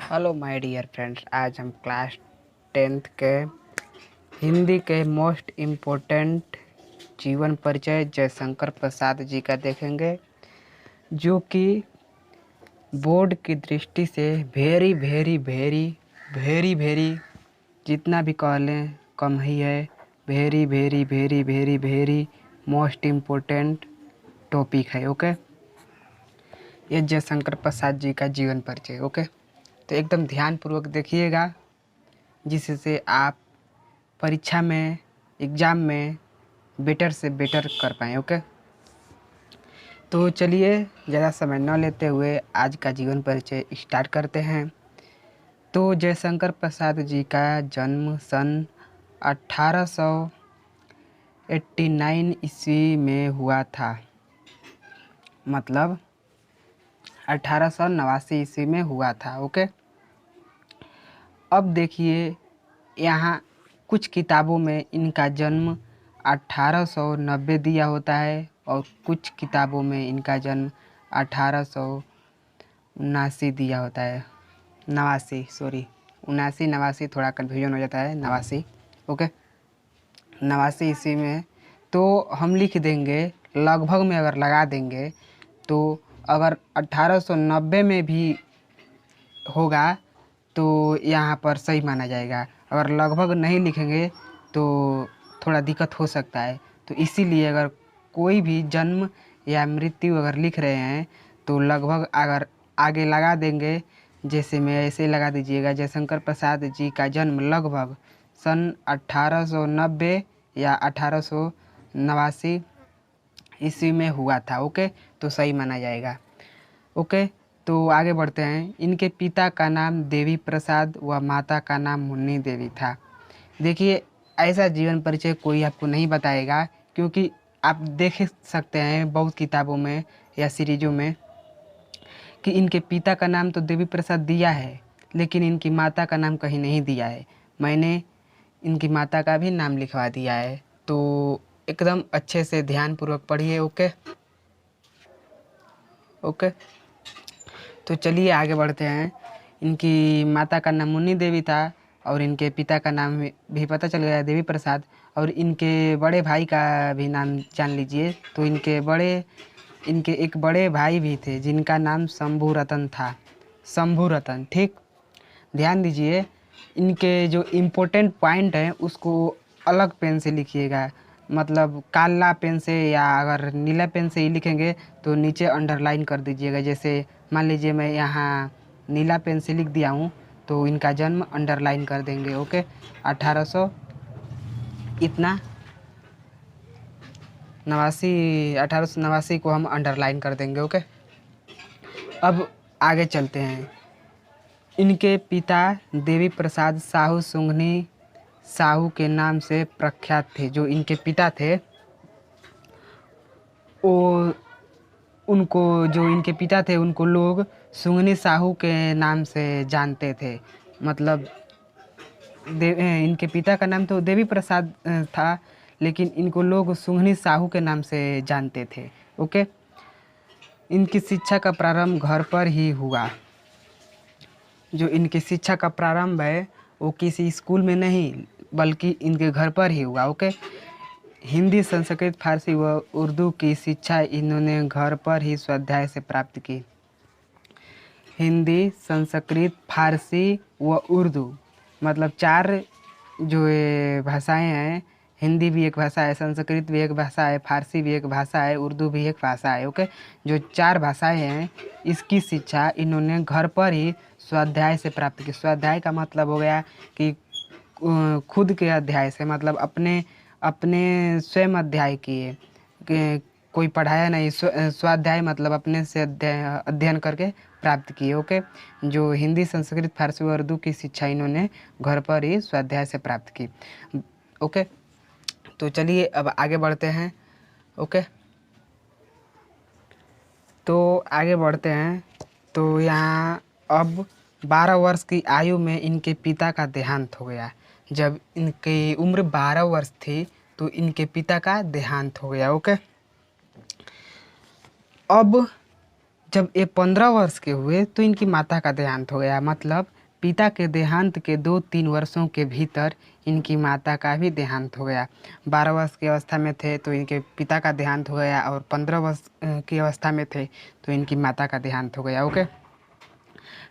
Hello my dear friends, आज हम class 10th के हिंदी के मोस्ट इम्पोर्टेंट जीवन परिचय जयशंकर प्रसाद जी का देखेंगे, जो कि बोर्ड की दृष्टि से very very very very very जितना भी कह लें कम ही है। Very very very very very most important topic है। ओके, ये जयशंकर प्रसाद जी का जीवन परिचय। ओके, तो एकदम ध्यानपूर्वक देखिएगा, जिससे आप परीक्षा में, एग्ज़ाम में बेटर से बेटर कर पाएँ। ओके, तो चलिए ज़्यादा समय न लेते हुए आज का जीवन परिचय स्टार्ट करते हैं। तो जयशंकर प्रसाद जी का जन्म सन 1889 ईस्वी में हुआ था, मतलब 1889 ईस्वी में हुआ था। ओके, अब देखिए, यहाँ कुछ किताबों में इनका जन्म 1890 दिया होता है और कुछ किताबों में इनका जन्म 1879 दिया होता है। 79 थोड़ा कन्फ्यूजन हो जाता है। 89, ओके, 89 ईस्वी में। तो हम लिख देंगे, लगभग में अगर लगा देंगे तो अगर 1890 में भी होगा तो यहाँ पर सही माना जाएगा। अगर लगभग नहीं लिखेंगे तो थोड़ा दिक्कत हो सकता है। तो इसीलिए अगर कोई भी जन्म या मृत्यु अगर लिख रहे हैं तो लगभग अगर आगे लगा देंगे, जैसे मैं ऐसे लगा दीजिएगा, जयशंकर प्रसाद जी का जन्म लगभग सन 1890 या 1889 ईस्वी में हुआ था। ओके, तो सही माना जाएगा। ओके, तो आगे बढ़ते हैं। इनके पिता का नाम देवी प्रसाद व माता का नाम मुन्नी देवी था। देखिए, ऐसा जीवन परिचय कोई आपको नहीं बताएगा, क्योंकि आप देख सकते हैं बहुत किताबों में या सीरीजों में कि इनके पिता का नाम तो देवी प्रसाद दिया है, लेकिन इनकी माता का नाम कहीं नहीं दिया है। मैंने इनकी माता का भी नाम लिखवा दिया है, तो एकदम अच्छे से ध्यानपूर्वक पढ़िए। ओके ओके, तो चलिए आगे बढ़ते हैं। इनकी माता का नाम मुन्नी देवी था और इनके पिता का नाम भी पता चल गया, देवी प्रसाद। और इनके बड़े भाई का भी नाम जान लीजिए। तो इनके एक बड़े भाई भी थे जिनका नाम शंभू रतन था। शंभू रतन, ठीक। ध्यान दीजिए, इनके जो इम्पोर्टेंट पॉइंट हैं उसको अलग पेन से लिखिएगा, मतलब काला पेन से, या अगर नीला पेन से ही लिखेंगे तो नीचे अंडरलाइन कर दीजिएगा। जैसे मान लीजिए मैं यहाँ नीला पेन से लिख दिया हूँ तो इनका जन्म अंडरलाइन कर देंगे। ओके, 1800 इतना 1889 को हम अंडरलाइन कर देंगे। ओके, अब आगे चलते हैं। इनके पिता देवी प्रसाद साहू सुंघनी साहू के नाम से प्रख्यात थे। जो इनके पिता थे वो जो इनके पिता थे उनको लोग सुंघनी साहू के नाम से जानते थे। मतलब इनके पिता का नाम तो देवी प्रसाद था, लेकिन इनको लोग सुंघनी साहू के नाम से जानते थे। ओके, इनकी शिक्षा का प्रारंभ घर पर ही हुआ। जो इनकी शिक्षा का प्रारंभ है वो किसी स्कूल में नहीं बल्कि इनके घर पर ही हुआ। ओके, हिंदी, संस्कृत, फारसी व उर्दू की शिक्षा इन्होंने घर पर ही स्वाध्याय से प्राप्त की। हिंदी, संस्कृत, फारसी व उर्दू, मतलब 4 जो ये भाषाएं हैं। हिंदी भी एक भाषा है, संस्कृत भी एक भाषा है, फारसी भी एक भाषा है, उर्दू भी एक भाषा है। ओके, जो 4 भाषाएं हैं इसकी शिक्षा इन्होंने घर पर ही स्वाध्याय से प्राप्त की। स्वाध्याय का मतलब हो गया कि खुद के अध्याय से, मतलब अपने अपने स्वयं अध्याय किए, कोई पढ़ाया नहीं। स्वाध्याय मतलब अपने से अध्ययन करके प्राप्त किए। ओके, जो हिंदी, संस्कृत, फारसी और उर्दू की शिक्षा इन्होंने घर पर ही स्वाध्याय से प्राप्त की। ओके, तो चलिए अब आगे बढ़ते हैं। ओके, तो आगे बढ़ते हैं। तो यहाँ अब 12 वर्ष की आयु में इनके पिता का देहांत हो गया। जब इनकी उम्र 12 वर्ष थी तो इनके पिता का देहांत हो गया। ओके, अब जब ये 15 वर्ष के हुए तो इनकी माता का देहांत हो गया। मतलब पिता के देहांत के 2-3 वर्षों के भीतर इनकी माता का भी देहांत हो गया। 12 वर्ष की अवस्था में थे तो इनके पिता का देहांत हो गया, और 15 वर्ष की अवस्था में थे तो इनकी माता का देहांत हो गया। ओके,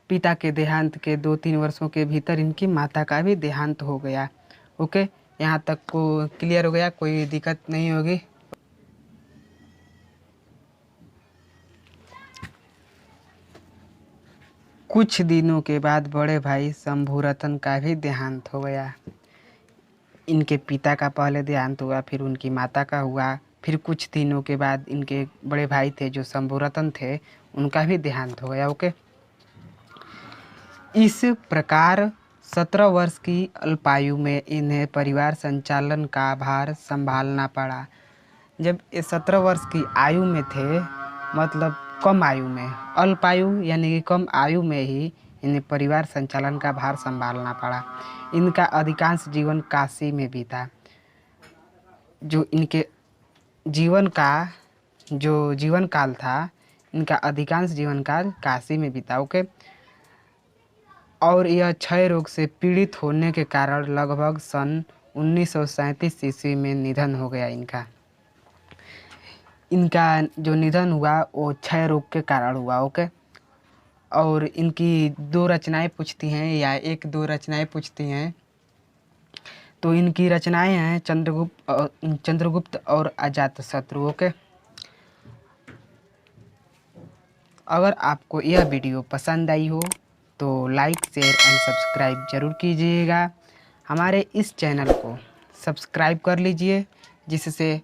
पिता के देहांत के 2-3 वर्षों के भीतर इनकी माता का भी देहांत हो गया। ओके, यहाँ तक को क्लियर हो गया, कोई दिक्कत नहीं होगी। कुछ दिनों के बाद बड़े भाई शंभुरतन का भी देहांत हो गया। इनके पिता का पहले देहांत हुआ, फिर उनकी माता का हुआ, फिर कुछ दिनों के बाद इनके बड़े भाई थे जो शंभुरतन थे, उनका भी देहांत हो गया। ओके, इस प्रकार 17 वर्ष की अल्पायु में इन्हें परिवार संचालन का भार संभालना पड़ा। जब ये 17 वर्ष की आयु में थे, मतलब कम आयु में, अल्पायु यानी कि कम आयु में ही इन्हें परिवार संचालन का भार संभालना पड़ा। इनका अधिकांश जीवन काशी में बीता। जो इनके जीवन का जो जीवन काल था, इनका अधिकांश जीवन काल काशी में बीता। ओके, और यह क्षय रोग से पीड़ित होने के कारण लगभग सन 1937 ईस्वी में निधन हो गया इनका। इनका जो निधन हुआ वो क्षय रोग के कारण हुआ। ओके, और इनकी 2 रचनाएं पूछती हैं या 1-2 रचनाएं पूछती हैं, तो इनकी रचनाएं हैं चंद्रगुप्त और अजातशत्रु। ओके, अगर आपको यह वीडियो पसंद आई हो तो लाइक, शेयर एंड सब्सक्राइब जरूर कीजिएगा। हमारे इस चैनल को सब्सक्राइब कर लीजिए, जिससे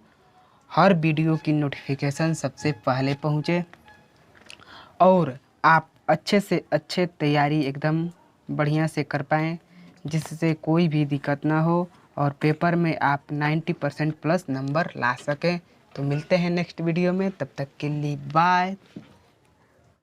हर वीडियो की नोटिफिकेशन सबसे पहले पहुँचे, और आप अच्छे से अच्छे तैयारी एकदम बढ़िया से कर पाएँ, जिससे कोई भी दिक्कत ना हो और पेपर में आप 90% प्लस नंबर ला सकें। तो मिलते हैं नेक्स्ट वीडियो में, तब तक के लिए बाय।